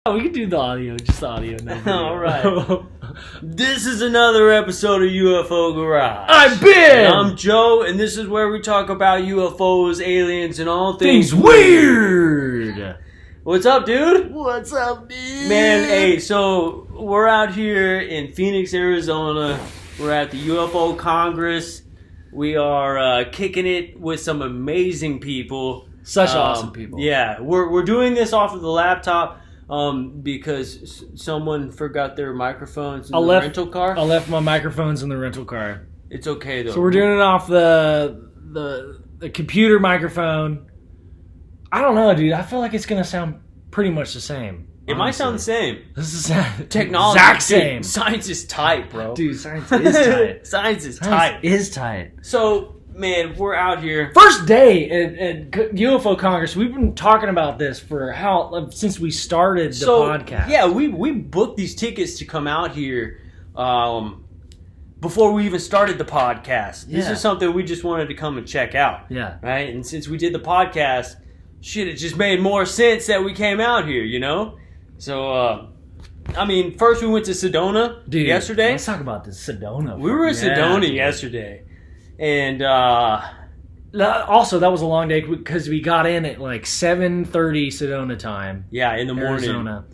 Oh, we can do the audio, just the audio. No video. All right. This is another episode of UFO Garage. I'm Ben. And I'm Joe, and this is where we talk about UFOs, aliens, and all things weird. What's up, dude? What's up, dude? Man, hey, so we're out here in Phoenix, Arizona. We're at the UFO Congress. We are kicking it with some amazing people. Such awesome people. Yeah, we're doing this off of the laptop. Because someone forgot their microphones in the rental car. I left my microphones in the rental car. It's okay though. So we're doing it off the computer microphone. I don't know, dude. I feel like it's gonna sound pretty much the same. It might sound the same. This is technology. Exact same. Dude, science is tight, bro. Dude, science is tight. Science is tight. So, man, we're out here. First day at UFO Congress. We've been talking about this for since we started the podcast. Yeah, we booked these tickets to come out here before we even started the podcast. This is something we just wanted to come and check out. Yeah. Right? And since we did the podcast, shit, it just made more sense that we came out here, you know? So, I mean, first we went to Sedona yesterday. Let's talk about this Sedona. We were in Sedona yesterday. And also, that was a long day because we got in at like 7:30 Sedona time. Yeah, in the morning. Arizona.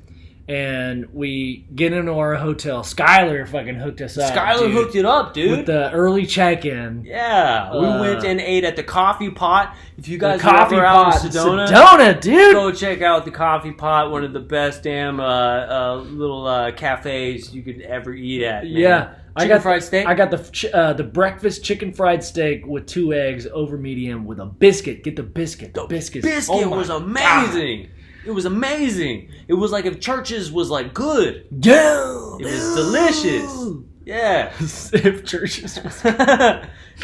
And we get into our hotel. Skylar fucking hooked us up. Skylar hooked it up, dude. With the early check-in. Yeah. We went and ate at the Coffee Pot. If you guys are ever out in Sedona, dude. Go check out the Coffee Pot. One of the best damn little cafes you could ever eat at, man. Yeah. Fried steak? I got the breakfast chicken fried steak with 2 eggs over medium with a biscuit. Get the biscuit. The biscuit was amazing. God. It was amazing. It was like if Church's was like good. Yeah. It was delicious. Yeah. If Church's was good.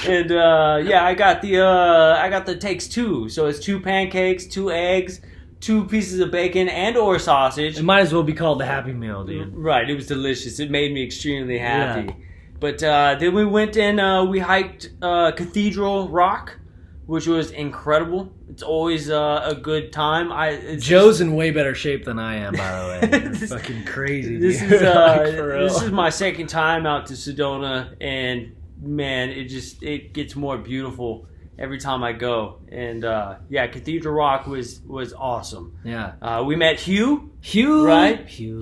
And I got the takes 2. So it's 2 pancakes, 2 eggs, 2 pieces of bacon and or sausage. It might as well be called the Happy Meal, dude. Right, it was delicious. It made me extremely happy. Yeah. But then we went and we hiked Cathedral Rock, which was incredible. It's always a good time. Joe's in way better shape than I am, by the way. You're fucking crazy. This dude. This is my second time out to Sedona, and man, it gets more beautiful every time I go. And Cathedral Rock was awesome. Yeah. We met Hugh. Hugh. Right? Hugh.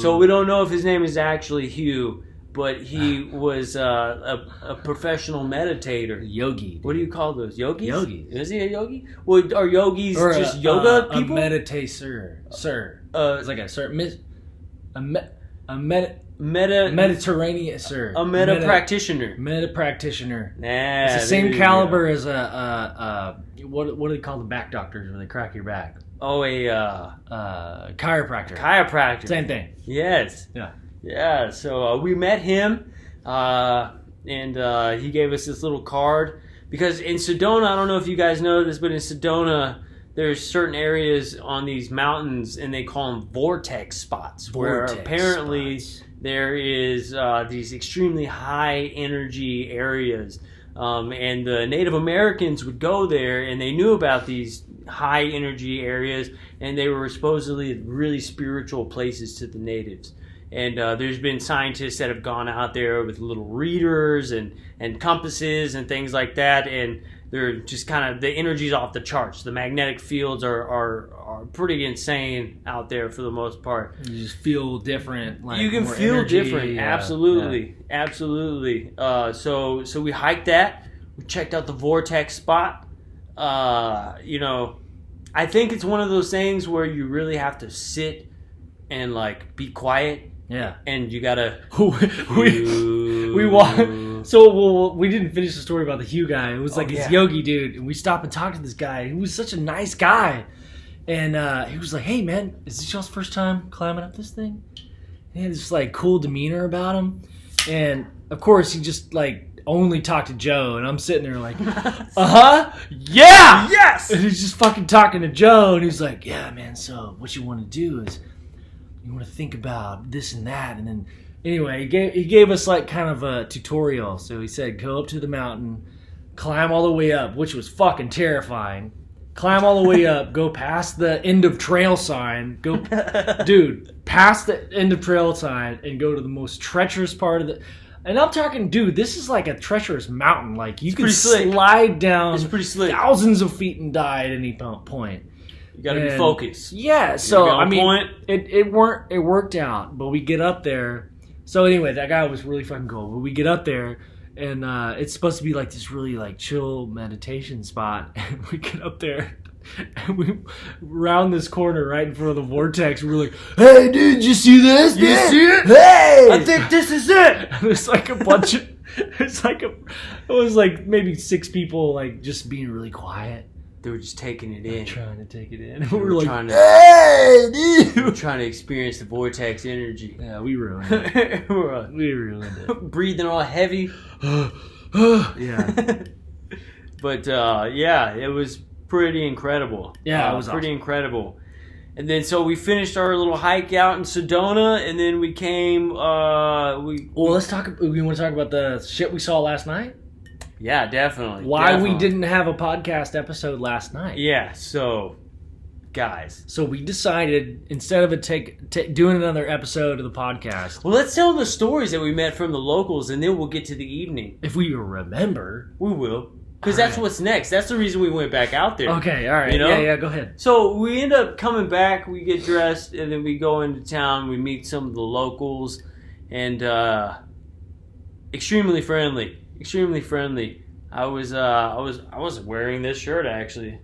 So we don't know if his name is actually Hugh, but he was a professional meditator. Yogi. What do you call those? Yogis? Yogi. Is he a yogi? Well, are yogis just yoga people? A meditator. Sir. It's like a sir. Mediterranean, sir. A meta practitioner. Meta practitioner. Nah, it's the same caliber as what do they call the back doctors when they crack your back? Oh, a chiropractor. Chiropractor. Same thing. Yes. Yeah. Yeah. So we met him, and he gave us this little card because in Sedona, I don't know if you guys know this, but in Sedona, there's certain areas on these mountains, and they call them vortex spots, where apparently there is these extremely high energy areas. And the Native Americans would go there, and they knew about these high energy areas, and they were supposedly really spiritual places to the natives. And there's been scientists that have gone out there with little readers and compasses and things like that, and they're just kind of, the energy's off the charts. The magnetic fields are pretty insane out there for the most part. You just feel different. Like you can feel energy, different. Absolutely. So we hiked that. We checked out the vortex spot. I think it's one of those things where you really have to sit and like be quiet. Yeah. And you gotta we walked. So we didn't finish the story about the Hugh guy. It was like his yogi dude, and we stopped and talked to this guy. He was such a nice guy, and he was like, "Hey man, is this y'all's first time climbing up this thing?" And he had this like cool demeanor about him, and of course he just like only talked to Joe, and I'm sitting there like, yeah, yes. And he's just fucking talking to Joe, and he's like, "Yeah, man. So what you want to do is you want to think about this and that," and then. Anyway, he gave us like kind of a tutorial. So he said, go up to the mountain, climb all the way up, which was fucking terrifying. climb all the way up, go past the end of trail sign, dude, past the end of trail sign, and go to the most treacherous part of the. And I'm talking, dude, this is like a treacherous mountain. Like you can slide down thousands of feet and die at any point. You got to be focused. Yeah, so I mean, it worked out, but we get up there. So anyway, that guy was really fucking cool. But we get up there, and it's supposed to be like this really like chill meditation spot. And we get up there, and we round this corner right in front of the vortex. We're like, "Hey, dude, did you see this? You see it? Hey, I think this is it." And there's like a bunch of, it was like maybe 6 people like just being really quiet. They were just taking it in. Trying to take it in. We were like, hey, dude. We were trying to experience the vortex energy. Yeah, we ruined it. We ruined it. Breathing all heavy. Yeah. But, yeah, it was pretty incredible. Yeah, it was pretty awesome. incredible. And then, so we finished our little hike out in Sedona, and then we came, Well, let's talk, we want to talk about the shit we saw last night? Yeah, definitely. Why we didn't have a podcast episode last night. Yeah, so, guys. So we decided, instead of doing another episode of the podcast. Well, let's tell the stories that we met from the locals, and then we'll get to the evening. If we remember. We will. Because that's what's next. That's the reason we went back out there. Okay, all right. You know? Yeah, go ahead. So we end up coming back, we get dressed, and then we go into town, we meet some of the locals, and extremely friendly. Extremely friendly. I wasn't wearing this shirt actually.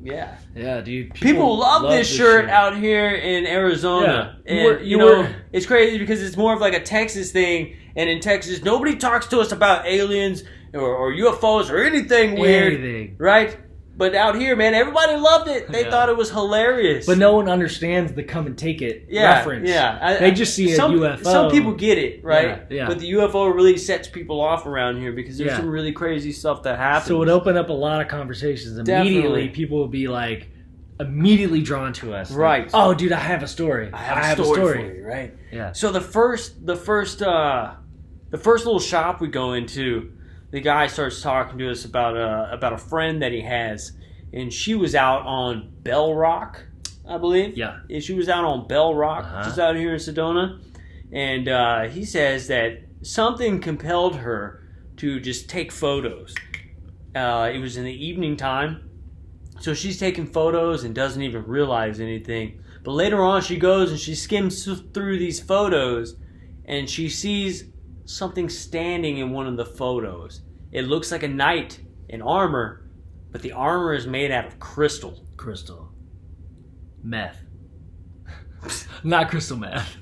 Yeah. Yeah, dude. People love this shirt out here in Arizona. Yeah. And it's crazy because it's more of like a Texas thing, and in Texas nobody talks to us about aliens or UFOs or anything weird. Right? But out here, man, everybody loved it. They thought it was hilarious. But no one understands the come and take it reference. Yeah. They just see a UFO. Some people get it, right? Yeah. But the UFO really sets people off around here because there's some really crazy stuff that happens. So it opened up a lot of conversations. Immediately, Definitely. people would be like, immediately drawn to us. Right. Like, oh, dude, I have a story. I have a story for you, right? Yeah. So the first little shop we go into, the guy starts talking to us about a friend that he has, and she was out on Bell Rock, I believe. Yeah. She was out on Bell Rock, just out here in Sedona, and he says that something compelled her to just take photos. It was in the evening time, so she's taking photos and doesn't even realize anything. But later on, she goes and she skims through these photos, and she sees something standing in one of the photos. It looks like a knight in armor, but the armor is made out of crystal. Crystal. Meth. Not crystal meth.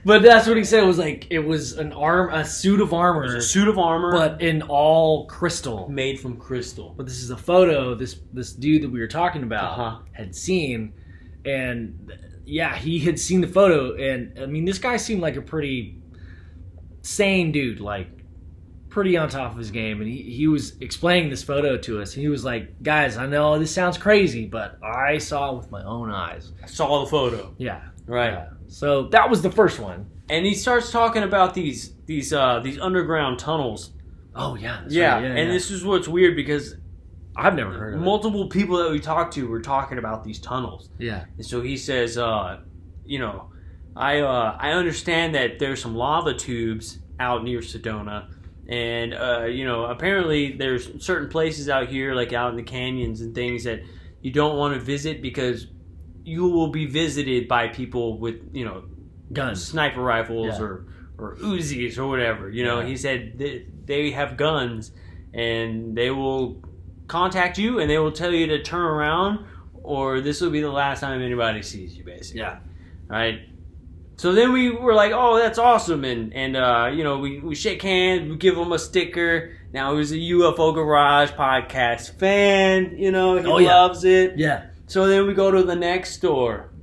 But that's what he said. Was like it was a suit of armor. It was a suit of armor, but in all crystal, made from crystal. But this is a photo this dude that we were talking about had seen, and yeah, he had seen the photo, and I mean, this guy seemed like a pretty sane dude, like pretty on top of his game, and he was explaining this photo to us, and he was like, guys, I know this sounds crazy, but I saw it with my own eyes. I saw the photo. Yeah. Right. Yeah. So that was the first one. And he starts talking about these underground tunnels. Oh yeah. Yeah. Right. And this is what's weird because I've never heard of multiple people that we talked to were talking about these tunnels. Yeah. And so he says, I understand that there's some lava tubes out near Sedona. And, apparently there's certain places out here, like out in the canyons and things, that you don't want to visit because you will be visited by people with, guns, sniper rifles or Uzis or whatever. He said they have guns and they will contact you and they will tell you to turn around or this will be the last time anybody sees you, basically. Yeah. Right? So then we were like, oh, that's awesome. And we shake hands, we give him a sticker. Now he's a UFO Garage podcast fan. He loves it. Yeah. So then we go to the next store.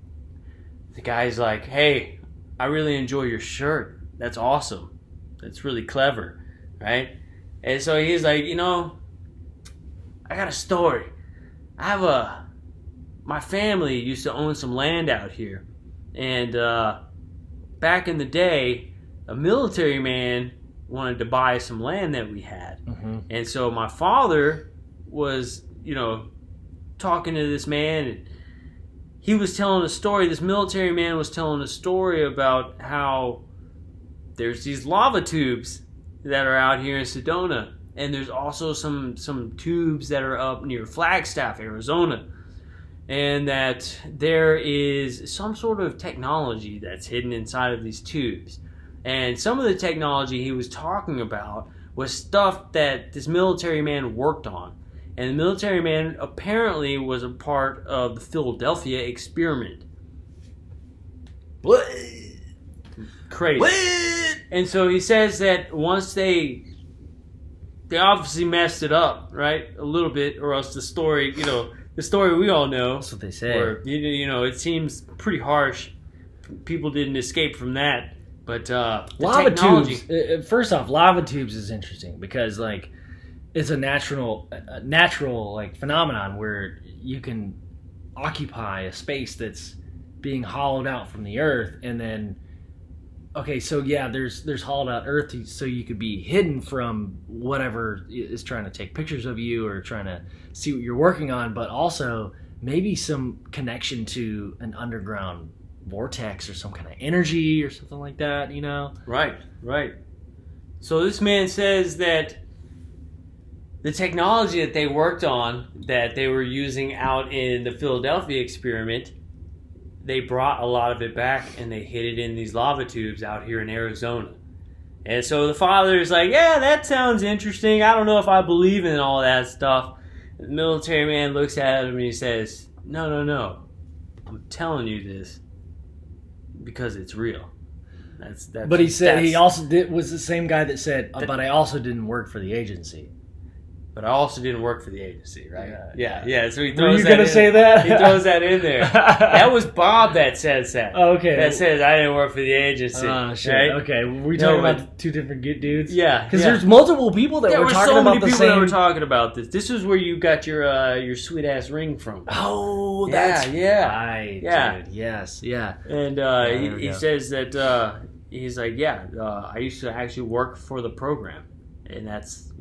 The guy's like, hey, I really enjoy your shirt. That's awesome. That's really clever. Right? And so he's like, I got a story. My family used to own some land out here. And back in the day, a military man wanted to buy some land that we had. Mm-hmm. And so my father was, talking to this man, and he was telling a story. This military man was telling a story about how there's these lava tubes that are out here in Sedona, and there's also some tubes that are up near Flagstaff, Arizona, and that there is some sort of technology that's hidden inside of these tubes. And some of the technology he was talking about was stuff that this military man worked on. And the military man apparently was a part of the Philadelphia experiment. What? Crazy. What? And so he says that once they obviously messed it up, right? A little bit, or else the story, the story we all know. That's what they say. Where, it seems pretty harsh. People didn't escape from that. But the lava technology... tubes. First off, lava tubes is interesting because, like, it's a natural like phenomenon where you can occupy a space that's being hollowed out from the earth, and then there's hollowed out earth so you could be hidden from whatever is trying to take pictures of you or trying to see what you're working on, but also maybe some connection to an underground vortex or some kind of energy or something like that, Right. So this man says that the technology that they worked on, that they were using out in the Philadelphia experiment, they brought a lot of it back and they hid it in these lava tubes out here in Arizona. And so the father's like, yeah, that sounds interesting. I don't know if I believe in all that stuff. The military man looks at him and he says, no. I'm telling you this because it's real. But he said he also was the same guy that said, but I also didn't work for the agency. But I also didn't work for the agency, right? Yeah. So he throws. Were you going to say that? He throws that in there. That was Bob that says that. Oh, okay. That says I didn't work for the agency. Oh, shit. Right? Okay. Were we talking about two different dudes? Yeah. Because there's multiple people that were talking about the same. There were so many people that were talking about this. This is where you got your sweet ass ring from. Oh, that's right. Yeah. Dude. Yes. Yeah. And he says that he's like, I used to actually work for the program, and that's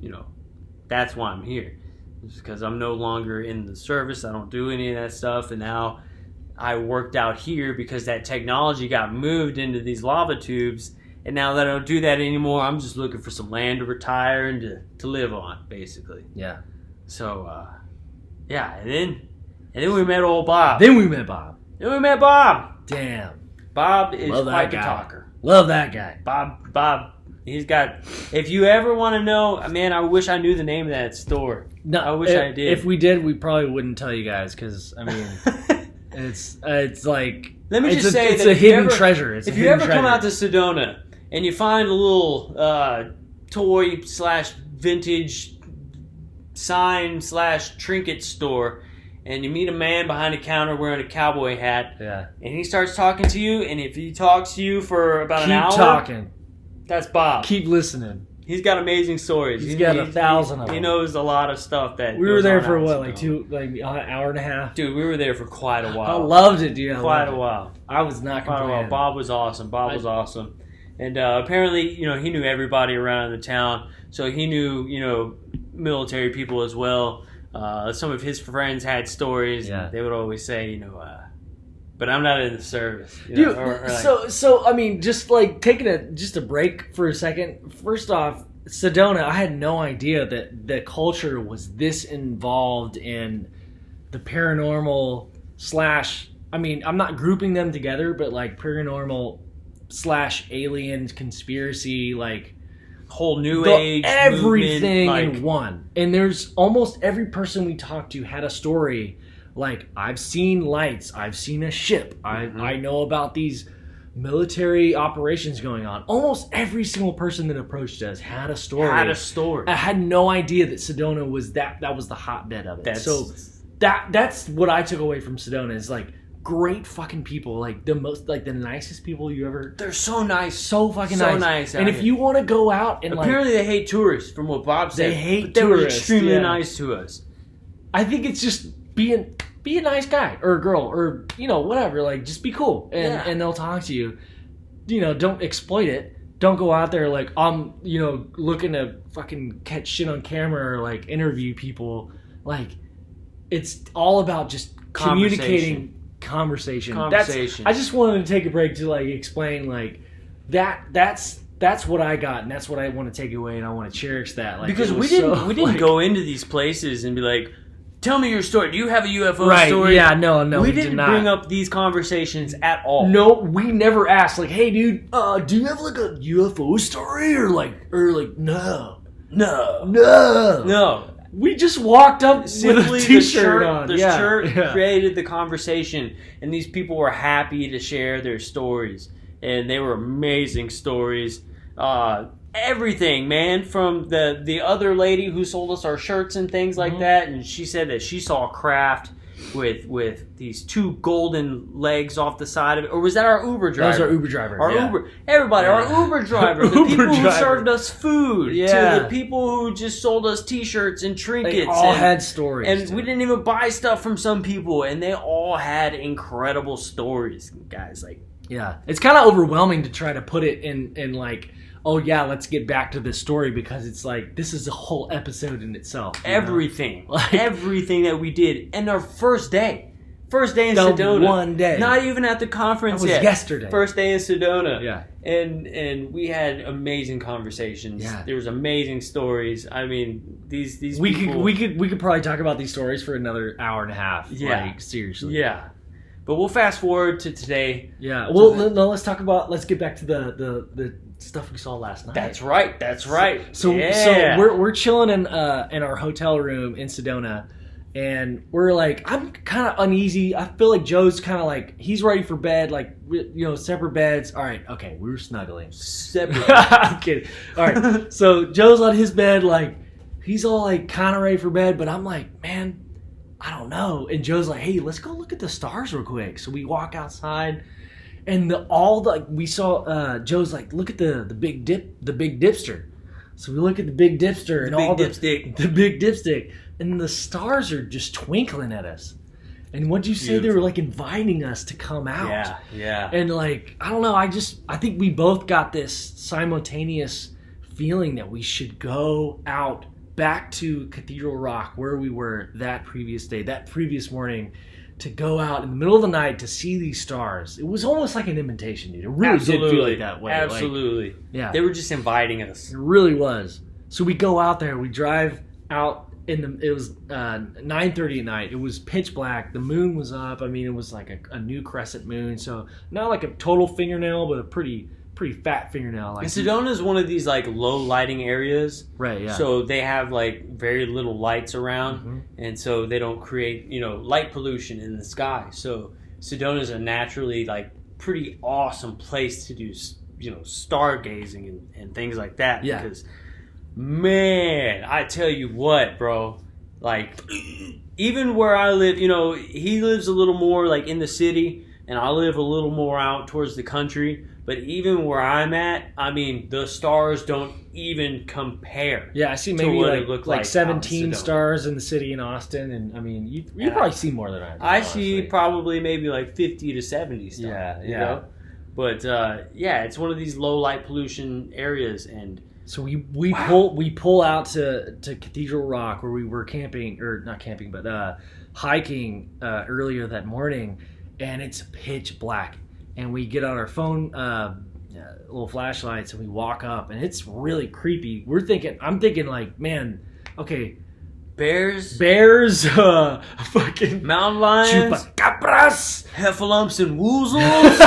why I'm here. It's because I'm no longer in the service. I don't do any of that stuff. And now I worked out here because that technology got moved into these lava tubes. And now that I don't do that anymore, I'm just looking for some land to retire and to live on, basically. Yeah. So, And then we met old Bob. Then we met Bob. Damn. Bob is quite the talker. Love that guy. Bob. He's got. If you ever want to know, man, I wish I knew the name of that store. No, I wish I did. If we did, we probably wouldn't tell you guys because it's like. Let me just say it's that a hidden treasure. If you ever come out to Sedona and you find a little toy/vintage sign/trinket store, and you meet a man behind a counter wearing a cowboy hat, and he starts talking to you, and if he talks to you for about an hour, keep talking. That's Bob. Keep listening. He's got amazing stories. He's got 1,000 of them. He knows a lot of stuff that. We were there for what, an hour and a half? Dude, we were there for quite a while. I loved it, dude. Quite a while. I was not complaining. Bob was awesome. And apparently, he knew everybody around the town. So he knew, military people as well. Some of his friends had stories. Yeah. They would always say, but I'm not in the service. Dude, so I mean, just like taking a break for a second. First off, Sedona, I had no idea that the culture was this involved in the paranormal / I mean, I'm not grouping them together, but like paranormal / alien conspiracy, like whole new age everything movement, in one. And there's almost every person we talked to had a story. Like, I've seen lights. I've seen a ship. I know about these military operations going on. Almost every single person that approached us had a story. I had no idea that Sedona was that was the hotbed of it. That's what I took away from Sedona is like great fucking people. Like the nicest people you ever. They're so nice. So fucking nice. And if you want to go out and apparently they hate tourists, from what Bob said. They hate tourists. They were extremely nice to us. I think it's just be a nice guy or a girl or whatever, like just be cool and they'll talk to you. Don't exploit it. Don't go out there like I'm looking to fucking catch shit on camera or like interview people. Like it's all about just communicating conversation. I just wanted to take a break to like explain like that's what I got, and that's what I want to take away, and I want to cherish that. Like, because we didn't go into these places and be like, tell me your story. Do you have a UFO story? Yeah, no, we didn't bring up these conversations at all. No, we never asked like, hey dude, do you have like a UFO story or no. We just walked up simply with a t-shirt on. The shirt created the conversation, and these people were happy to share their stories, and they were amazing stories. Everything, man, from the other lady who sold us our shirts and things like that, and she said that she saw a craft with these two golden legs off the side of it. Or was that our Uber driver? That was our Uber driver. Our Uber driver. The people who served us food. To the people who just sold us t-shirts and trinkets. They all had stories. And we didn't even buy stuff from some people, and they all had incredible stories, guys. Like, yeah. It's kind of overwhelming to try to put it in like, oh yeah, let's get back to this story, because it's like, this is a whole episode in itself. Everything. Like, everything that we did. And our first day in Sedona. One day. Not even at the conference yet. Yesterday. First day in Sedona. Yeah. And we had amazing conversations. Yeah. There was amazing stories. I mean, these we people... We could probably talk about these stories for another hour and a half. Yeah. Like, seriously. Yeah. But we'll fast forward to today. Yeah. Well, let's get back to the stuff we saw last night. That's right. So we're chilling in our hotel room in Sedona, and we're like, I'm kind of uneasy. I feel like Joe's kind of like, he's ready for bed, like, separate beds. All right, okay, we were snuggling. Separate. I'm kidding. All right, so Joe's on his bed, like, he's all like kind of ready for bed, but I'm like, man, I don't know. And Joe's like, hey, let's go look at the stars real quick. So we walk outside, and we saw Joe's like, look at the big dipster. So we look at the big dipster and the big dipstick, and the stars are just twinkling at us. And what'd you say? Beautiful. They were like inviting us to come out. Yeah. And like, I don't know, I think we both got this simultaneous feeling that we should go out back to Cathedral Rock, where we were that previous morning, to go out in the middle of the night to see these stars. It was almost like an invitation, dude. It really did feel like that way. Absolutely. Like, yeah. They were just inviting us. It really was. So we go out there, we drive out it was 9:30 at night. It was pitch black. The moon was up. I mean, it was like a new crescent moon. So not like a total fingernail, but a pretty fat fingernail. Like, and Sedona is one of these like low lighting areas, right? Yeah. So they have like very little lights around, and so they don't create light pollution in the sky. So Sedona is a naturally like pretty awesome place to do stargazing and things like that. Yeah. Because man, I tell you what, bro, like even where I live, he lives a little more like in the city, and I live a little more out towards the country. But even where I'm at, I mean, the stars don't even compare. Yeah, I see maybe like 17 stars in the city in Austin, and I mean, you probably see more than I do. I see probably maybe like 50 to 70 stars. Yeah. But it's one of these low light pollution areas, and so we pull out to Cathedral Rock, where we were camping, or not camping, but hiking earlier that morning, and it's pitch black. And we get on our phone, little flashlights, and we walk up, and it's really creepy. I'm thinking like, man, okay, bears, fucking mountain lions, chupacabras, heffalumps, and woozles.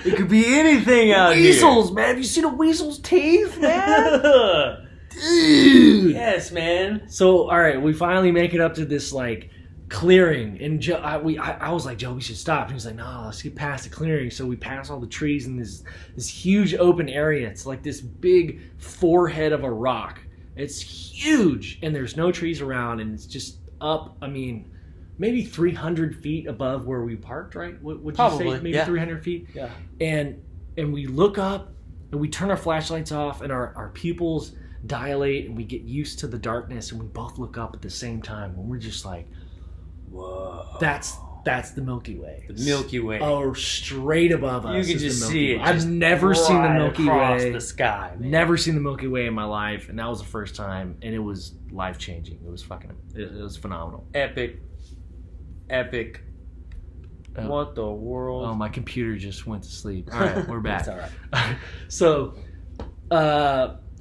It could be anything out here. Weasels, man. Have you seen a weasel's teeth, man? Dude. Yes, man. So, all right, we finally make it up to this like clearing, and Joe, I was like, Joe, we should stop. And he was like, no, let's get past the clearing. So we pass all the trees in this huge open area. It's like this big forehead of a rock. It's huge, and there's no trees around, and it's just up. I mean, maybe 300 feet above where we parked, right? Would you Probably, say maybe 300 feet? Yeah. And we look up, and we turn our flashlights off, and our pupils dilate, and we get used to the darkness, and we both look up at the same time, and we're just like, whoa. That's That's the Milky Way. The Milky Way. Oh, straight above us. You can just see it. I've never seen the Milky across Way. The sky. Man. Never seen the Milky Way in my life, and that was the first time, and it was life changing. It was it was phenomenal. Epic. What the world? Oh, my computer just went to sleep. All right, we're back. It's all right. So,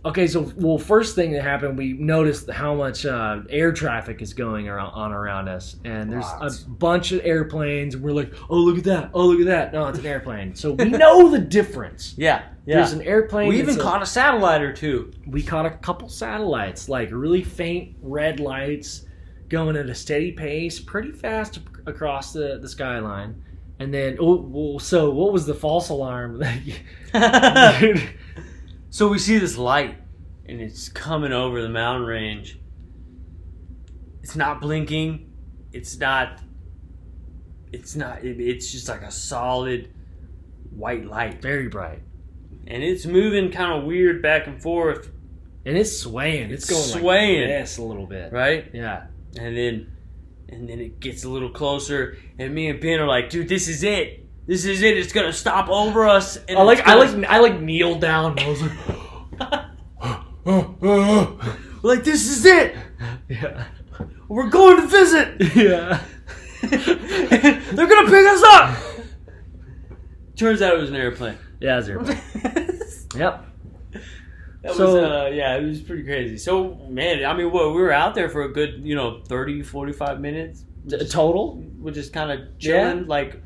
okay, so first thing that happened, we noticed how much air traffic is going around us, and there's a bunch of airplanes, and we're like, oh, look at that, oh, look at that. No, it's an airplane. So we know the difference. Yeah. There's an airplane. We even caught a satellite or two. We caught a couple satellites, like really faint red lights, going at a steady pace, pretty fast across the skyline. And then, so what was the false alarm? So we see this light, and it's coming over the mountain range. It's not blinking. It's just like a solid white light. Very bright. And it's moving kind of weird back and forth. And it's swaying. It's going swaying. like this a little bit. Right? Yeah. And then it gets a little closer, and me and Ben are like, dude, this is it. This is it. It's gonna stop over us. And I kneeled down. And I was like, like, this is it. Yeah. We're going to visit. Yeah. They're gonna pick us up. Turns out it was an airplane. Yeah, it was an airplane. Yep. It was pretty crazy. So, man, I mean, we were out there for a good, 30, 45 minutes. Total? We're just kind of chilling, like,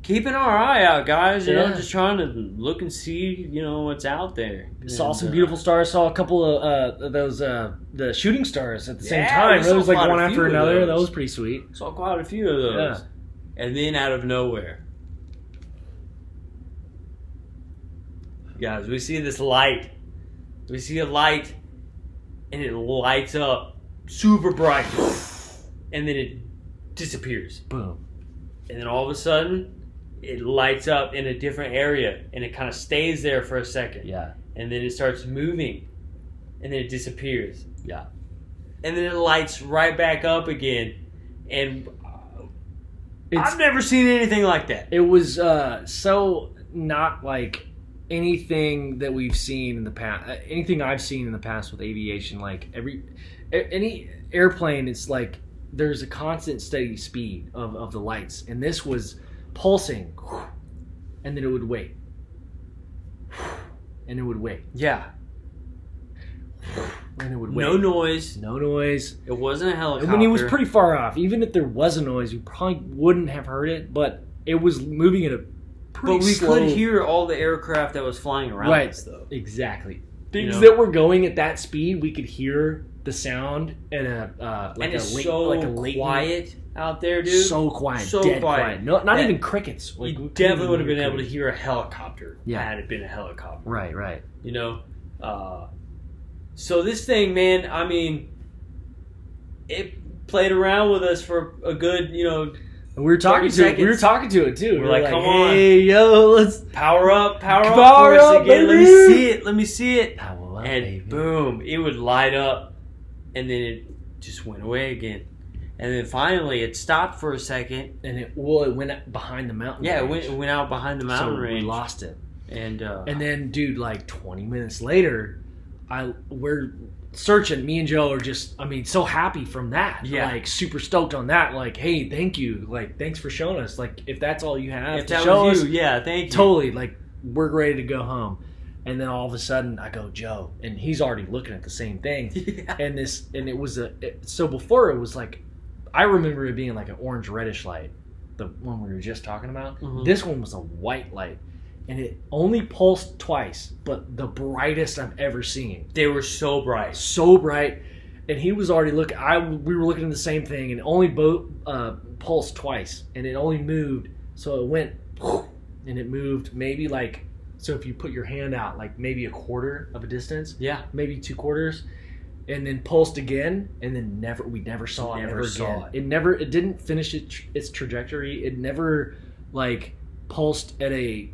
keeping our eye out, guys, just trying to look and see, what's out there. Saw some beautiful stars. Saw a couple of those, the shooting stars at the same time. It was like one after another. That was pretty sweet. Saw quite a few of those. Yeah. And then out of nowhere, guys, we see this light. We see a light, and it lights up super bright, and then it disappears. Boom. And then all of a sudden, it lights up in a different area, and it kind of stays there for a second. Yeah. And then it starts moving, and then it disappears. Yeah. And then it lights right back up again, and I've never seen anything like that. It was so not like anything that we've seen in the past, anything I've seen in the past with aviation. Like any airplane, it's like there's a constant steady speed of the lights, and this was pulsing, and then it would wait, and it would wait. Yeah. And it would wait. No noise. No noise. It wasn't a helicopter. I mean, he was pretty far off. Even if there was a noise, we probably wouldn't have heard it, but it was moving at a pretty slow... But we could hear all the aircraft that was flying around us, though. Exactly. Things that were going at that speed, we could hear the sound and it's quiet out there, dude. So quiet. So dead quiet. No, not even crickets. Like, you definitely would have been able to hear a helicopter had it been a helicopter. Right. So this thing, man, I mean, it played around with us for a good, we were talking to it. We were talking to it too. We're like, come on, hey, yo, let's power up for us again. Baby. Let me see it. Power up, and baby. Boom, it would light up, and then it just went away again. And then finally, it stopped for a second, and it went behind the mountain. Yeah, range. it went out behind the mountain range. We lost it, and then, dude, like 20 minutes later, we're searching. Me and Joe are just, so happy from that. Yeah. Like, super stoked on that. Like, hey, thank you. Like, thanks for showing us. Like, if that's all you have to show us, yeah, thank you. Totally. Like, we're ready to go home. And then all of a sudden, I go, Joe, and he's already looking at the same thing. Yeah. And it was so before it was like, I remember it being like an orange reddish light, the one we were just talking about. Mm-hmm. This one was a white light. And it only pulsed twice, but the brightest I've ever seen. They were so bright. So bright. And he was already looking. We were looking at the same thing, and it only pulsed twice. And it only moved. So it went, and it moved maybe like, so if you put your hand out, like maybe a quarter of a distance. Yeah. Maybe 2/4. And then pulsed again, and then we never saw it ever again. It didn't finish its trajectory. It never, like, pulsed at a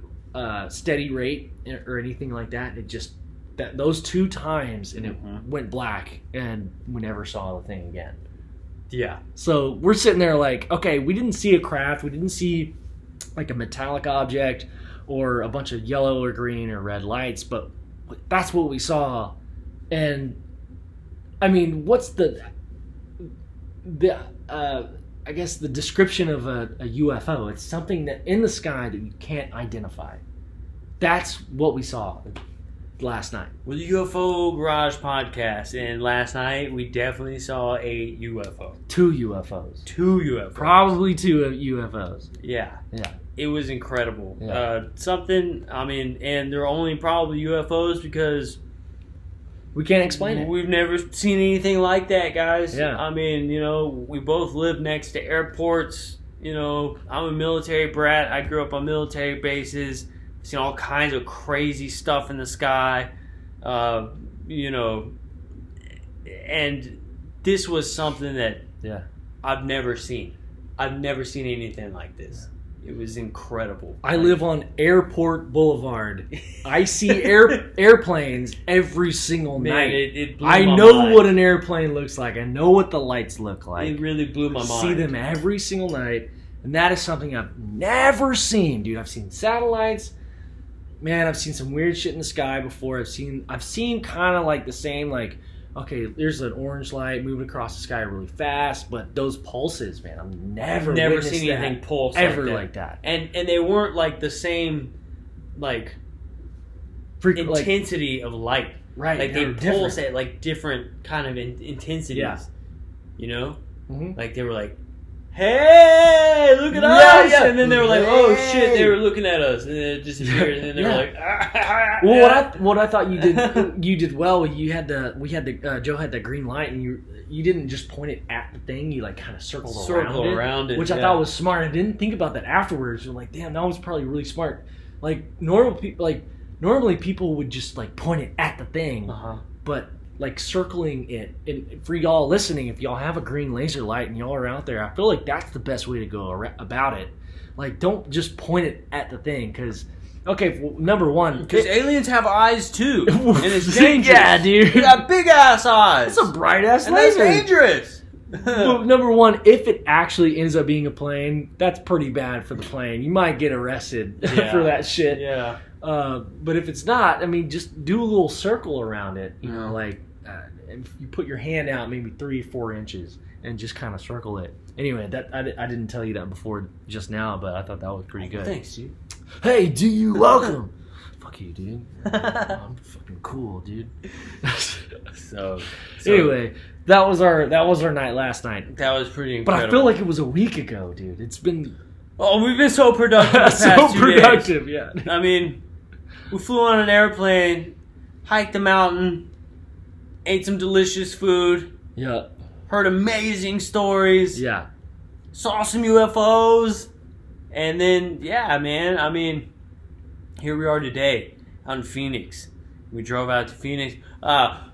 steady rate or anything like that. It just those 2 times, and it went black, and we never saw the thing again. Yeah. So we're sitting there like, okay, we didn't see a craft. We didn't see like a metallic object or a bunch of yellow or green or red lights, but that's what we saw. And I mean, what's the I guess the description of a UFO? It's something that in the sky that you can't identify. That's what we saw last night. With the UFO Garage podcast, and last night we definitely saw a UFO. 2 UFOs. 2 UFOs. Probably 2 UFOs. Yeah. Yeah. It was incredible. Yeah. And they're only probably UFOs because we can't explain it. We've never seen anything like that, guys. Yeah. I mean, we both live next to airports. I'm a military brat. I grew up on military bases. Seen all kinds of crazy stuff in the sky. And this was something that I've never seen. I've never seen anything like this. It was incredible. I live on Airport Boulevard. I see airplanes every single night. It blew I my know mind. what an airplane looks like. I know what the lights look like. It really blew my mind. I see them every single night, and that is something I've never seen, dude. I've seen satellites. Man, I've seen some weird shit in the sky before. I've seen kind of like the same, like, okay, there's an orange light moving across the sky really fast, but those pulses, man, I've never seen anything pulse ever like that. And they weren't like the same intensity of light. Right. Like they pulse at like different kind of intensities. Yeah. Mm-hmm. Like they were like, hey, look at us! Yeah. And then they were like, oh shit, they were looking at us, and then it disappeared, and then they were like, well, what I thought you did well. Joe had the green light, and you didn't just point it at the thing. You like kind of circled around it, which I thought was smart. I didn't think about that afterwards. You're like, damn, that was probably really smart. Like normally people would just like point it at the thing, but like circling it, and for y'all listening, if y'all have a green laser light and y'all are out there, I feel like that's the best way to go about it. Like, don't just point it at the thing, because number one, because aliens have eyes too, and it's dangerous. Yeah, dude, they got big ass eyes. It's a bright ass and laser. That's dangerous. Well, number one, if it actually ends up being a plane, that's pretty bad for the plane. You might get arrested for that shit. Yeah. But if it's not, I mean, just do a little circle around it. If you put your hand out maybe 3 or 4 inches and just kind of circle it. Anyway, that I didn't tell you that before just now, but I thought that was pretty good. Thanks, dude. Hey, do you welcome? Fuck you, dude. I'm fucking cool, dude. So anyway, that was our night last night. That was pretty incredible. But I feel like it was a week ago, dude. It's been we've been so productive the past 2 days. Yeah. I mean, we flew on an airplane, hiked the mountain, ate some delicious food. Yeah. Heard amazing stories. Yeah. Saw some UFOs. And then, yeah, man, I mean, here we are today out in Phoenix. We drove out to Phoenix.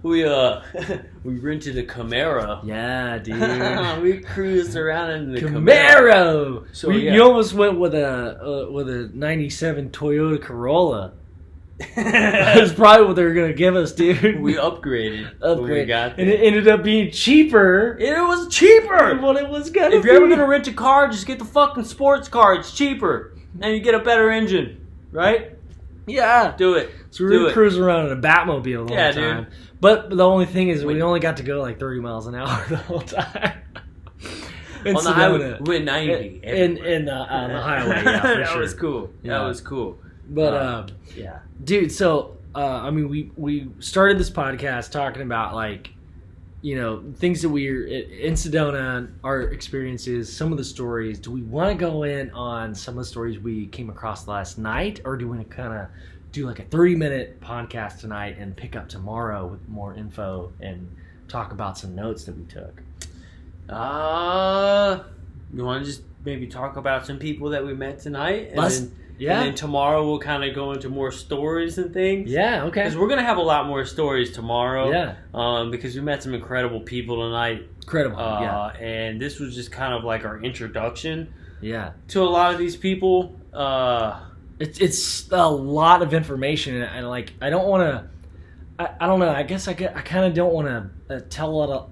We rented a Camaro. Yeah, dude. We cruised around in the Camaro. So you almost went with a 97 Toyota Corolla. That's probably what they were gonna give us, dude. We upgraded when we got there. And it ended up being cheaper. It was cheaper than what it was gonna be. If you're ever gonna rent a car, just get the fucking sports car. It's cheaper, and you get a better engine, right? Yeah, do it. So we were cruising around in a Batmobile the whole time. Dude. But the only thing is, we only got to go like 30 miles an hour the whole time. On the highway, we went 90. On the highway, yeah, for that sure. Was cool. Yeah. That was cool. But yeah, dude. So I mean, we started this podcast talking about like, things that we're in Sedona, our experiences, some of the stories. Do we want to go in on some of the stories we came across last night, or do we want to kind of do like a 30-minute podcast tonight and pick up tomorrow with more info and talk about some notes that we took? You want to just maybe talk about some people that we met tonight? And then tomorrow we'll kind of go into more stories and things. Yeah, okay. Because we're going to have a lot more stories tomorrow. Yeah. Because we met some incredible people tonight. Incredible, yeah. And this was just kind of like our introduction. Yeah. To a lot of these people. It's a lot of information, and like I don't want to. I don't know. I guess I kind of don't want to tell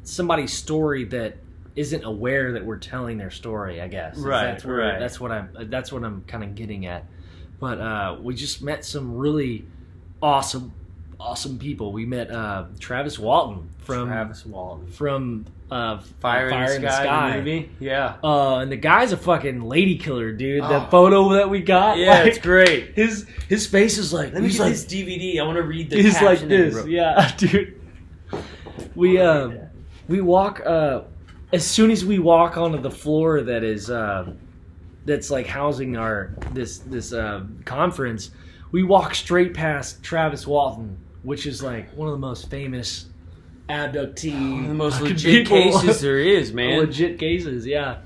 somebody's story that isn't aware that we're telling their story, I guess. Right. That's what I'm kind of getting at. But we just met some really awesome people. We met Travis Walton from Fire in the Sky movie. Yeah. And the guy's a fucking lady killer, dude. The photo that we got, yeah, it's great. His face is like, let me get this DVD. I want to read the he's caption. Like this, yeah, dude. We walk as soon as we walk onto the floor that is that's like housing our this conference. We walk straight past Travis Walton, which is like one of the most famous abductee, the most legit cases there is, man. Legit cases, yeah.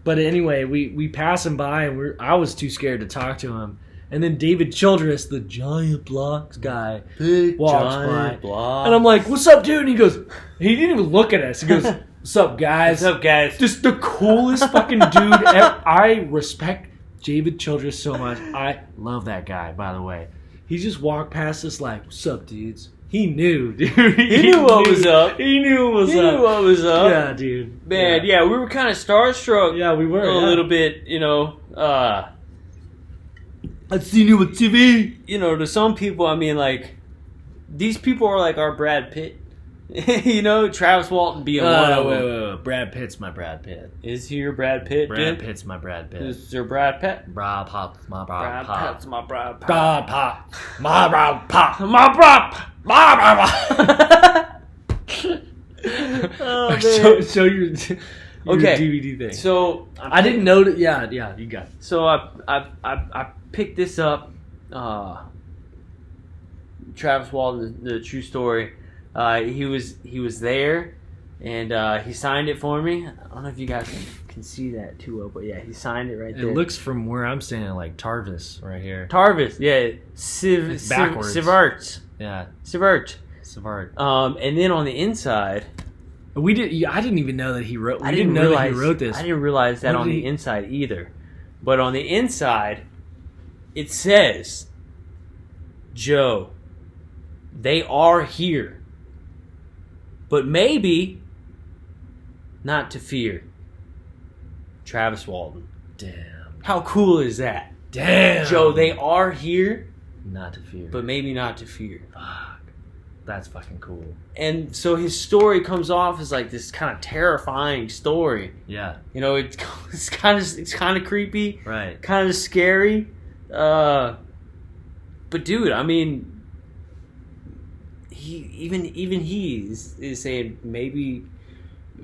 But anyway, we pass him by, and I was too scared to talk to him. And then David Childress, the giant blocks guy, walks by, and I'm like, "What's up, dude?" And he goes, he didn't even look at us. He goes, "What's up, guys? What's up, guys?" Just the coolest fucking dude ever. I respect David Childress so much. I love that guy, by the way. He just walked past us like, "What's up, dudes?" He knew, dude. He knew what was up. He knew what was up. He knew what was up. Yeah, dude. Man, yeah, we were kind of starstruck. Yeah, we were. A little bit, you know. I've seen you on TV. You know, to some people, I mean, like, these people are like our Brad Pitt. You know, Travis Walton being one of them. Wait. Brad Pitt's my Brad Pitt. Is he your Brad Pitt? Brad Pitt's my Brad Pitt. Is your Brad Pitt? Brad Pitt's my Brad Pitt. Brad Pitt's my Brad Pitt. Brad Pitt. My Brad Pitt. My Brad Pitt. My Brad Pitt. Oh, man. Show your DVD thing. So I didn't know that. Yeah, you got it. So I picked this up. Travis Walton, the true story. He was there, and he signed it for me. I don't know if you guys can see that too well, but yeah, he signed it right there. It looks from where I'm standing like Tarvis right here. Tarvis, yeah. It's backwards. Sivert. Yeah. Sivert. And then on the inside, I didn't even know that he wrote. I didn't know that he wrote this. I didn't realize that on the inside either. But on the inside, it says, "Joe, they are here, but maybe not to fear. Travis Walton." Damn. How cool is that? Damn. Joe, they are here, not to fear, but maybe not to fear. Fuck. That's fucking cool. And so his story comes off as like this kind of terrifying story. Yeah. You know, it's kind of creepy. Right. Kind of scary. But dude, I mean, he is saying maybe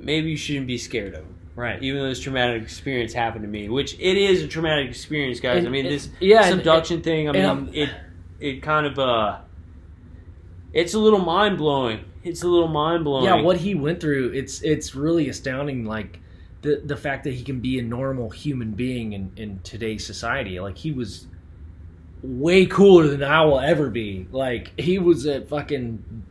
you shouldn't be scared of him. Right. Even though this traumatic experience happened to me, which it is a traumatic experience, guys. And, I mean, this abduction thing. I mean, it kind of it's a little mind blowing. Yeah, what he went through, it's really astounding. Like the fact that he can be a normal human being in today's society. Like he was way cooler than I will ever be. Like he was a fucking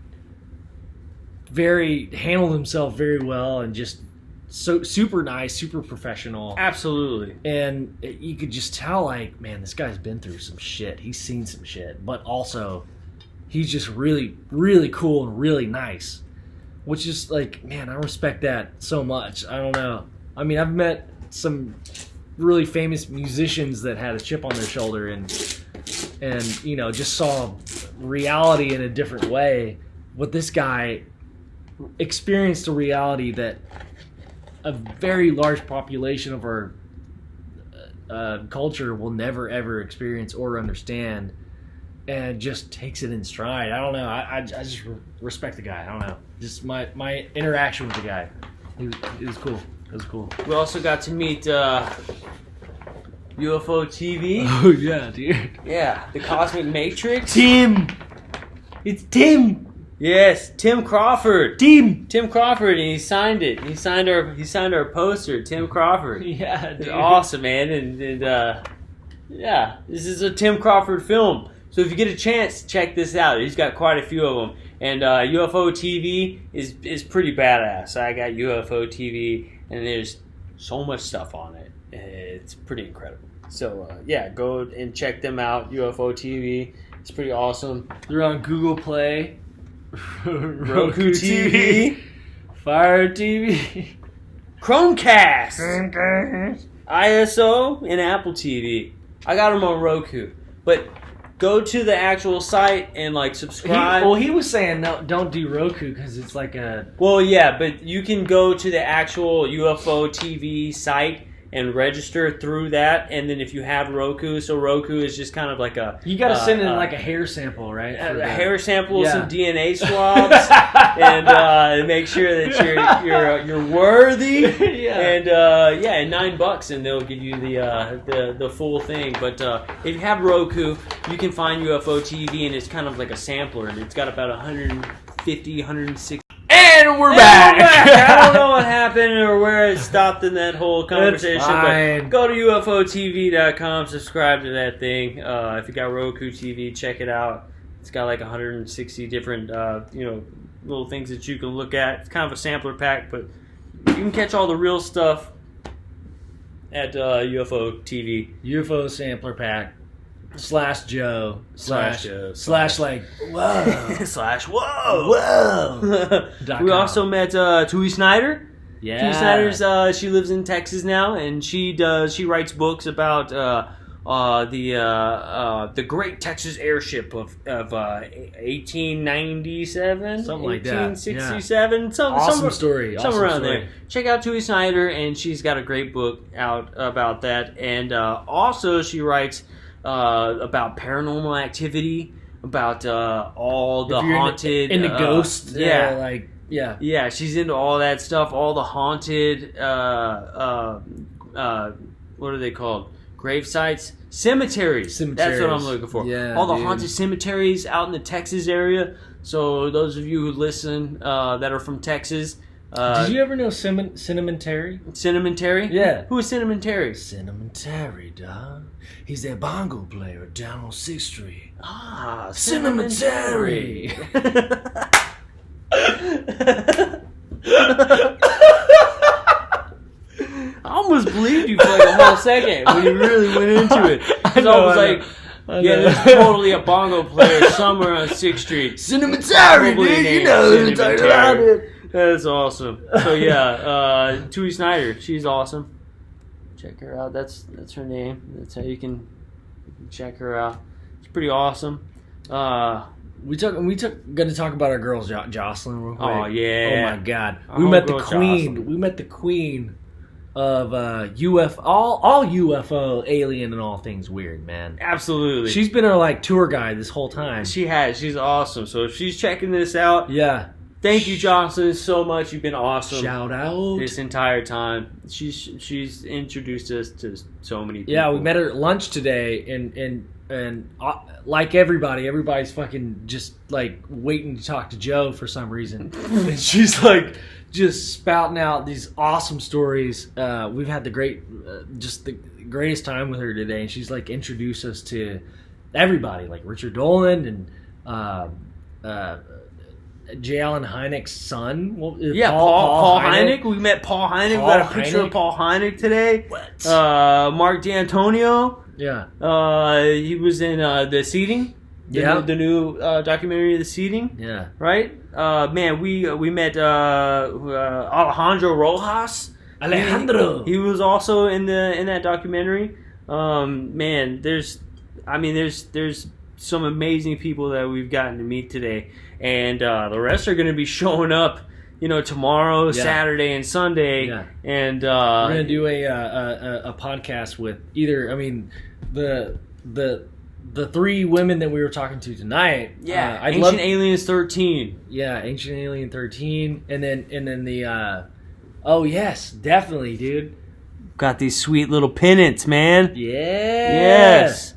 handled himself very well and just so super nice, super professional. Absolutely. And you could just tell, like, man, this guy's been through some shit. He's seen some shit, but also he's just really, really cool and really nice, which is like, man, I respect that so much. I don't know. I mean, I've met some really famous musicians that had a chip on their shoulder and you know, just saw reality in a different way. But this guy experienced a reality that a very large population of our culture will never ever experience or understand, and just takes it in stride. I don't know. I just respect the guy. I don't know. Just my interaction with the guy. It was cool. It was cool. We also got to meet UFO TV. Oh yeah, dude. Yeah, the Cosmic Matrix. Tim. It's Tim. Yes, Tim Crawford. Tim Crawford, and he signed it. He signed our poster, Tim Crawford. Yeah, dude. It's awesome, man. And yeah, this is a Tim Crawford film. So if you get a chance, check this out. He's got quite a few of them. And UFO TV is pretty badass. I got UFO TV, and there's so much stuff on it. It's pretty incredible. So yeah, go and check them out. UFO TV. It's pretty awesome. They're on Google Play, Roku TV, Fire TV. Chromecast, ISO, and Apple TV. I got them on Roku, but go to the actual site and like subscribe. He was saying no, don't do Roku because it's like a. Well, yeah, but you can go to the actual UFO TV site and register through that, and then if you have Roku, so Roku is just kind of like a... You got to send in like a hair sample, right? A hair sample, some DNA swabs, and make sure that you're worthy. And and $9, and they'll give you the full thing. But if you have Roku, you can find UFO TV, and it's kind of like a sampler, and it's got about 150, 160. And we're back. I don't know what happened or where it stopped in that whole conversation. But go to UFOTV.com, subscribe to that thing. If you got Roku TV, check it out. It's got like 160 different little things that you can look at. It's kind of a sampler pack, but you can catch all the real stuff at UFO TV. UFO sampler pack. /Joe / like whoa / whoa. We also met Tui Snyder. Yeah, Tui Snyder's she lives in Texas now, and she writes books about the Great Texas Airship of 1897, something like that, 1867, awesome story, somewhere around there. Check out Tui Snyder, and she's got a great book out about that, and also she writes about paranormal activity, about all the haunted, into ghosts, yeah, she's into all that stuff, all the haunted, what are they called? Grave sites, cemeteries. That's what I'm looking for. Yeah, all the haunted cemeteries out in the Texas area. So those of you who listen that are from Texas. Did you ever know Cinnamon Terry? Cinnamon Terry? Yeah. Who is Cinnamon Terry? Cinnamon Terry, dog. He's that bongo player down on 6th Street. Ah, Cinnamon Terry. I almost believed you for like a whole second when you really went into it. Because I was like, there's totally a bongo player somewhere on 6th Street. Cinnamon Terry, dude. You know who I'm talking about it. That's awesome. So yeah, Tui Snyder, she's awesome. Check her out. That's her name. That's how you can check her out. It's pretty awesome. We going to talk about our girls, Jocelyn, real quick. Oh yeah. Oh my God. We met the queen. Jocelyn. We met the queen of UFO, all UFO, alien, and all things weird, man. Absolutely. She's been our like tour guide this whole time. She has. She's awesome. So if she's checking this out, yeah. Thank you, Jocelyn, so much. You've been awesome. Shout out. This entire time. She's introduced us to so many people. Yeah, we met her at lunch today, and like everybody's fucking just like waiting to talk to Joe for some reason. And she's like just spouting out these awesome stories. We've had the greatest time with her today, and she's like introduced us to everybody, like Richard Dolan and J. Allen Hynek's son. Paul Hynek. We met Paul Hynek. We got a picture of Paul Hynek today. What? Mark D'Antonio. Yeah. He was in The Seating. The new documentary, The Seating. Yeah. Right? Man, we met Alejandro Rojas. He was also in that documentary. Man, there's some amazing people that we've gotten to meet today. And the rest are going to be showing up, tomorrow, Saturday, and Sunday. Yeah. And we're going to do a podcast with either, the 3 women that we were talking to tonight. Yeah, Ancient Aliens 13. Yeah, Ancient Alien 13, and then the. Oh yes, definitely, dude. Got these sweet little pennants, man. Yeah. Yes.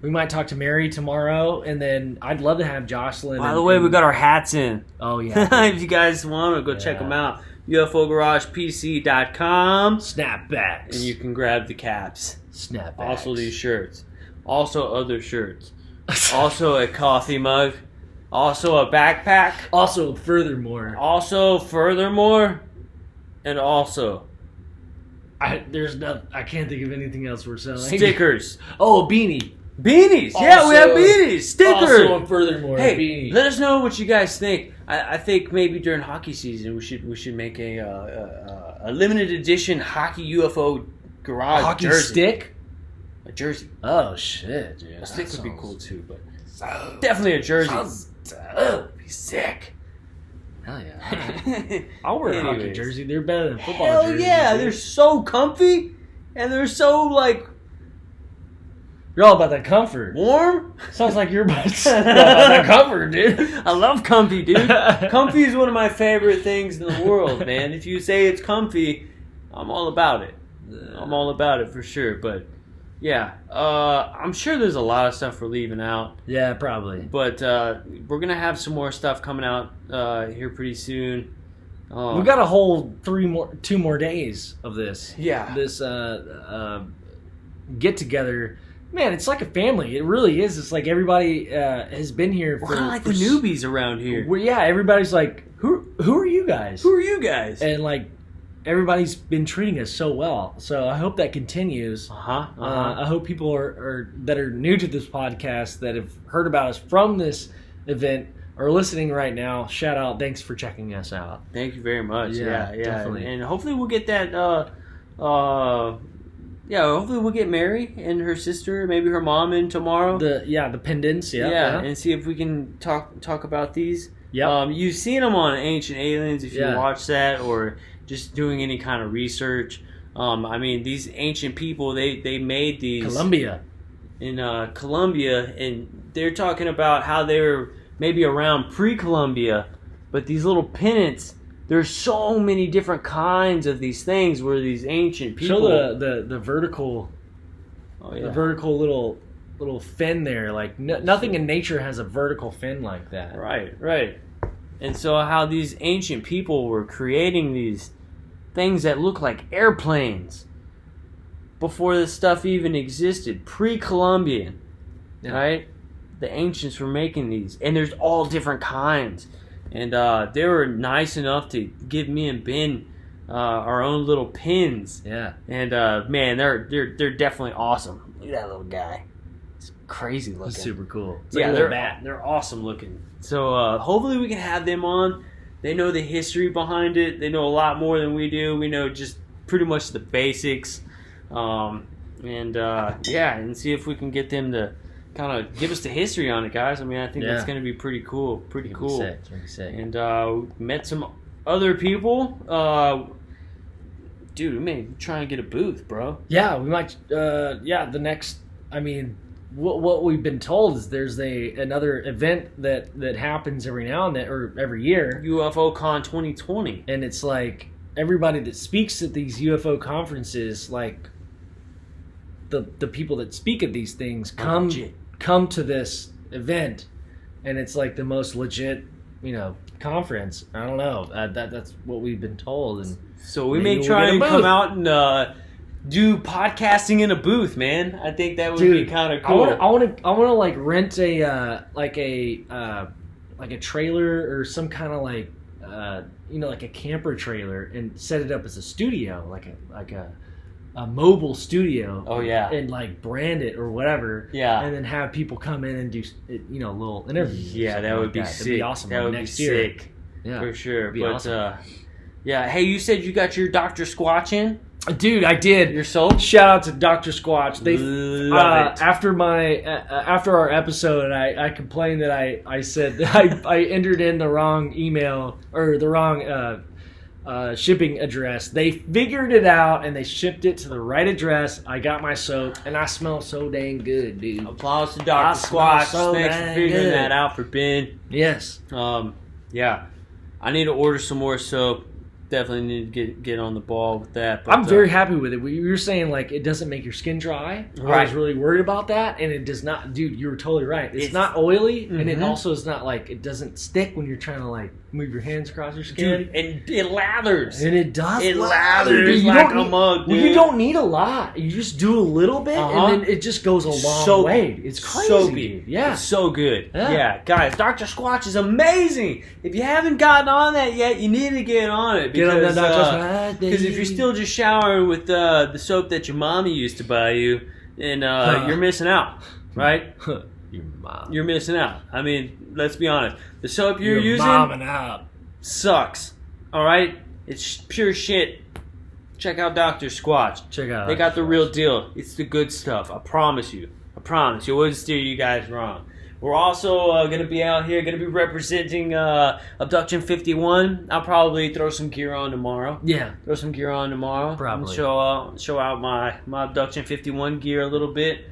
We might talk to Mary tomorrow, and then I'd love to have Jocelyn. By the way, we got our hats in. Oh, yeah. If you guys want to, go check them out. UFOGaragePC.com. Snapbacks. And you can grab the caps. Snapbacks. Also these shirts. Also other shirts. Also a coffee mug. Also a backpack. Also furthermore. And also... I can't think of anything else we're selling. Stickers. Oh, a beanie. Beanies. Also, yeah, we have beanies. Stickers. Also, and furthermore, hey, beanie. let us know what you guys think. I think maybe during hockey season we should make a limited edition hockey UFO garage hockey jersey. stick. A jersey. Oh shit, dude. A stick would be cool too, but definitely a jersey. Be sick. Hell yeah. Right. I'll wear a hockey Anyways. jersey. They're better than football Hell jerseys. yeah, dude. they're so comfy and they're so like You're all about that comfort. warm. Sounds like you're about that comfort, dude. I love comfy, dude. Comfy is one of my favorite things in the world, man. If you say it's comfy, I'm all about it. I'm all about it for sure. But yeah, I'm sure there's a lot of stuff we're leaving out. Yeah, probably. But we're gonna have some more stuff coming out here pretty soon. We've got a whole 2 more days of this. Yeah. This get together. Man, it's like a family. It really is. It's like everybody has been here. We're kind of like the newbies around here. Yeah, everybody's like, who are you guys? Who are you guys? And like, everybody's been treating us so well. So I hope that continues. I hope people are that are new to this podcast that have heard about us from this event are listening right now. Shout out! Thanks for checking us out. Thank you very much. Yeah, definitely. And hopefully we'll get that. Hopefully we'll get Mary and her sister, maybe her mom, in tomorrow. The pendants. Yeah, and see if we can talk about these. Yeah. You've seen them on Ancient Aliens if you watch that, or just doing any kind of research. I mean, these ancient people, they made these Colombia. In Colombia, and they're talking about how they were maybe around pre-Columbia, but these little pennants. There's so many different kinds of these things where these ancient people. Show the vertical. Oh yeah. The vertical little fin there. Like nothing in nature has a vertical fin like that. Right. And so how these ancient people were creating these things that look like airplanes before this stuff even existed, pre-Columbian, right? The ancients were making these, and there's all different kinds. And they were nice enough to give me and Ben our own little pins. Yeah. And man, they're definitely awesome. Look at that little guy. It's crazy looking. It's super cool. It's yeah, like they're awesome looking. So hopefully we can have them on. They know the history behind it. They know a lot more than we do. We know just pretty much the basics. And see if we can get them to kind of give us the history on it, guys. I mean, I think that's going to be pretty cool. Pretty cool. Sick. And met some other people. Dude, we may try and get a booth, bro. Yeah, we might. The next. I mean, what we've been told is there's another event that happens every now and then, or every year. UFO Con 2020, and it's like everybody that speaks at these UFO conferences, like the people that speak at these things come to this event, and it's like the most legit, conference. I don't know. That's what we've been told, and so we may try and come out and do podcasting in a booth, man. I think that would be kind of cool. I want to like rent a trailer or some kind of like like a camper trailer and set it up as a studio, like a mobile studio. Oh yeah, and like brand it or whatever. Yeah, and then have people come in and do little interviews. Yeah, that would be sick. That'd be awesome. That would be sick. Yeah, for sure. But awesome. Hey, you said you got your Dr. Squatch in? Dude, I did. You're sold? Shout out to Dr. Squatch. They love it. After our episode, I complained that I said I entered in the wrong email or the wrong shipping address. They figured it out and they shipped it to the right address. I got my soap and I smell so dang good, dude. Applause to Dr. Squatch. Thanks for figuring that out for Ben. Yes. Yeah. I need to order some more soap. Definitely need to get on the ball with that. But, I'm very happy with it. You were saying like it doesn't make your skin dry. Right. I was really worried about that, and it does not. Dude, you were totally right. It's not oily, and it also is not like it doesn't stick when you're trying to like move your hands across your skin. Dude, and it lathers. And it does. It lathers like a mug. Dude. Well, you don't need a lot. You just do a little bit, and then it just goes a long way. It's crazy. So good. Yeah. It's so good. Yeah. Guys, Dr. Squatch is amazing. If you haven't gotten on that yet, you need to get on it. Get on that Dr. Because if you're still just showering with the soap that your mommy used to buy you, then you're missing out. right? Your mom. You're missing out. I mean, let's be honest. The soap you're using momming out. sucks. All right, it's pure shit. Check out Dr. Squatch. Check out. They got the real deal. It's the good stuff. I promise you. I promise. You wouldn't steer you guys wrong. We're also going to be out here, going to be representing Abduction 51. I'll probably throw some gear on tomorrow. Yeah. Throw some gear on tomorrow. Probably. And show out my Abduction 51 gear a little bit.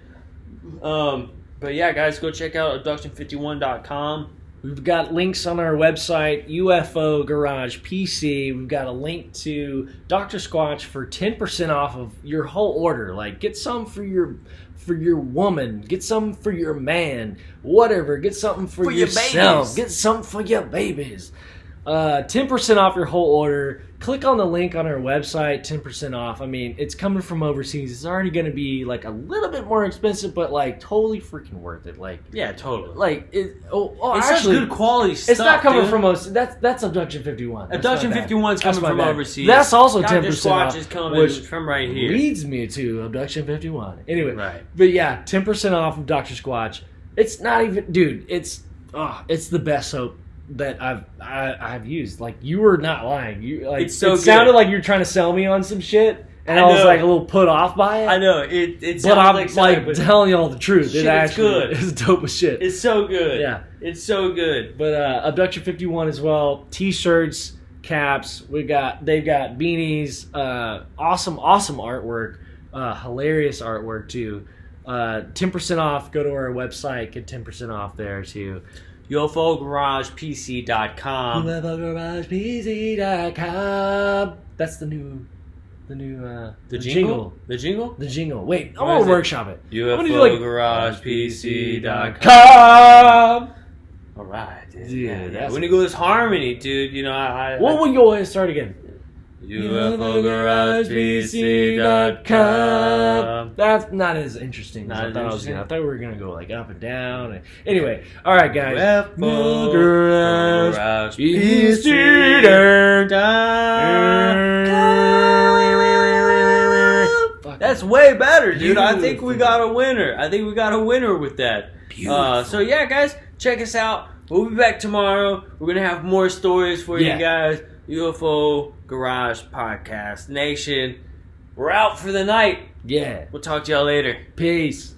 But yeah, guys, go check out abduction51.com. We've got links on our website, UFO Garage PC. We've got a link to Dr. Squatch for 10% off of your whole order. Like, get some for your woman, get some for your man, whatever. Get something for yourself. Get something for your babies. 10% off your whole order. Click on the link on our website, 10% off. I mean, it's coming from overseas. It's already going to be like a little bit more expensive, but like totally freaking worth it. Like, yeah, totally. Like, it's actually such good quality stuff. It's not coming from us. That's Abduction 51. Abduction 51 is coming from overseas. That's also 10% Dr. Squatch off, is coming which from right here. Leads me to Abduction 51. Anyway, right. But yeah, 10% off of Dr. Squatch. It's not even, dude. It's the best soap that I've used. Like, you were not lying. You like, it's so it sounded like you were trying to sell me on some shit, and I was like a little put off by it. I know it. But I'm like telling you all the truth. Shit, it actually good. is dope as shit. It's so good. Yeah, it's so good. But Abduction 51 as well. T-shirts, caps. They've got beanies. Awesome artwork. Hilarious artwork too. 10% off. Go to our website. Get 10% off there too. UFOGaragePC.com. UFOGaragePC.com. That's the new the jingle? The jingle? The jingle. Wait, I'm gonna workshop it. UFOGaragePC.com. All right, dude. Yeah. When you go this harmony, dude, you know what will you always start again? UFOGaragePC.com. That's not as interesting as I thought I was gonna. I thought we were gonna go like up and down. Anyway, all right, guys. That's way better, dude. Beautiful. I think we got a winner with that. So yeah, guys, check us out. We'll be back tomorrow. We're gonna have more stories for you guys. UFO Garage Podcast Nation. We're out for the night. Yeah. We'll talk to y'all later. Peace.